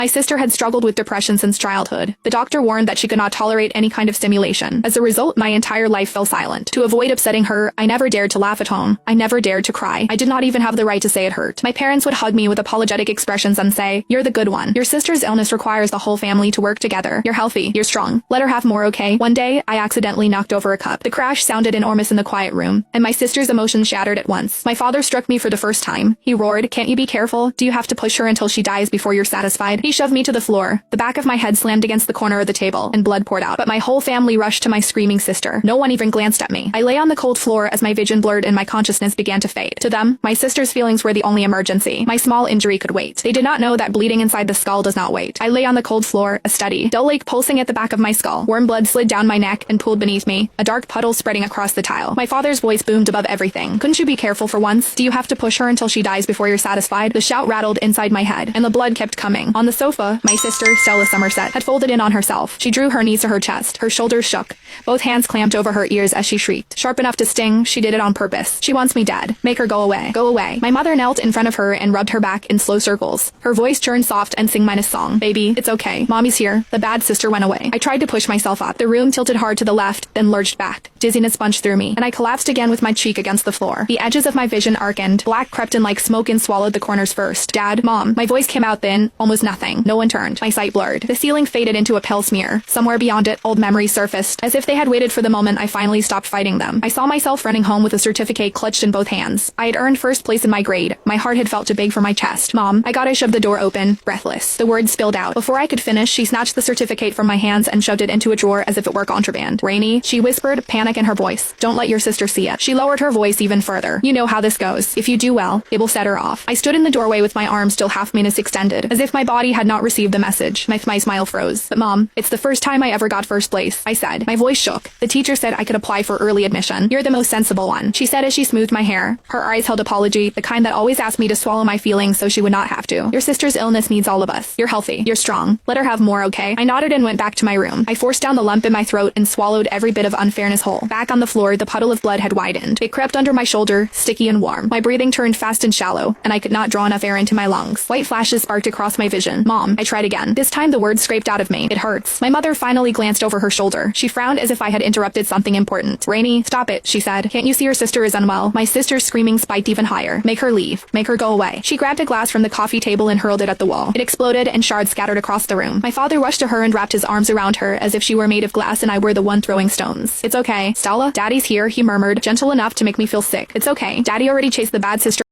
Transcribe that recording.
My sister had struggled with depression since childhood. The doctor warned that she could not tolerate any kind of stimulation. As a result, my entire life fell silent. To avoid upsetting her, I never dared to laugh at home. I never dared to cry. I did not even have the right to say it hurt. My parents would hug me with apologetic expressions and say, "You're the good one. Your sister's illness requires the whole family to work together. You're healthy. You're strong. Let her have more, okay?" One day, I accidentally knocked over a cup. The crash sounded enormous in the quiet room, and my sister's emotions shattered at once. My father struck me for the first time. He roared, "Can't you be careful? Do you have to push her until she dies before you're satisfied?" He shoved me to the floor. The back of my head slammed against the corner of the table, and blood poured out. But my whole family rushed to my screaming sister. No one even glanced at me. I lay on the cold floor as my vision blurred and my consciousness began to fade. To them, my sister's feelings were the only emergency. My small injury could wait. They did not know that bleeding inside the skull does not wait. I lay on the cold floor, a steady, dull ache pulsing at the back of my skull. Warm blood slid down my neck and pooled beneath me, a dark puddle spreading across the tile. My father's voice boomed above everything. "Couldn't you be careful for once? Do you have to push her until she dies before you're satisfied?" The shout rattled inside my head, and the blood kept coming. On the sofa, my sister, Stella Somerset, had folded in on herself. She drew her knees to her chest. Her shoulders shook. Both hands clamped over her ears as she shrieked. Sharp enough to sting, she did it on purpose. "She wants me dead. Make her go away. Go away." My mother knelt in front of her and rubbed her back in slow circles. Her voice turned soft and sang minus song. "Baby, it's okay. Mommy's here." The bad sister went away. I tried to push myself up. The room tilted hard to the left, then lurched back. Dizziness punched through me, and I collapsed again with my cheek against the floor. The edges of my vision darkened. Black crept in like smoke and swallowed the corners first. "Dad, Mom." My voice came out thin, almost nothing. No one turned. My sight blurred. The ceiling faded into a pale smear. Somewhere beyond it, old memories surfaced, as if they had waited for the moment I finally stopped fighting them. I saw myself running home with a certificate clutched in both hands. I had earned first place in my grade. My heart had felt too big for my chest. "Mom." I shoved the door open, breathless. The words spilled out. Before I could finish, she snatched the certificate from my hands and shoved it into a drawer as if it were contraband. "Rainy," she whispered, panic in her voice. "Don't let your sister see it." She lowered her voice even further. "You know how this goes. If you do well, it will set her off." I stood in the doorway with my arms still half minutes extended, as if my body had not received the message. My smile froze. "But Mom, it's the first time I ever got first place," I said. My voice shook. "The teacher said I could apply for early admission. You're the most sensible one," she said as she smoothed my hair. Her eyes held apology, the kind that always asked me to swallow my feelings so she would not have to. "Your sister's illness needs all of us. You're healthy. You're strong. Let her have more, okay?" I nodded and went back to my room. I forced down the lump in my throat and swallowed every bit of unfairness whole. Back on the floor, the puddle of blood had widened. It crept under my shoulder, sticky and warm. My breathing turned fast and shallow, and I could not draw enough air into my lungs. White flashes sparked across my vision. "Mom." I tried again. This time the words scraped out of me. "It hurts." My mother finally glanced over her shoulder. She frowned as if I had interrupted something important. "Rainy, stop it," she said. "Can't you see your sister is unwell?" My sister's screaming spiked even higher. "Make her leave. Make her go away." She grabbed a glass from the coffee table and hurled it at the wall. It exploded and shards scattered across the room. My father rushed to her and wrapped his arms around her as if she were made of glass and I were the one throwing stones. "It's okay, Stella. Daddy's here," he murmured, gentle enough to make me feel sick. "It's okay. Daddy already chased the bad sister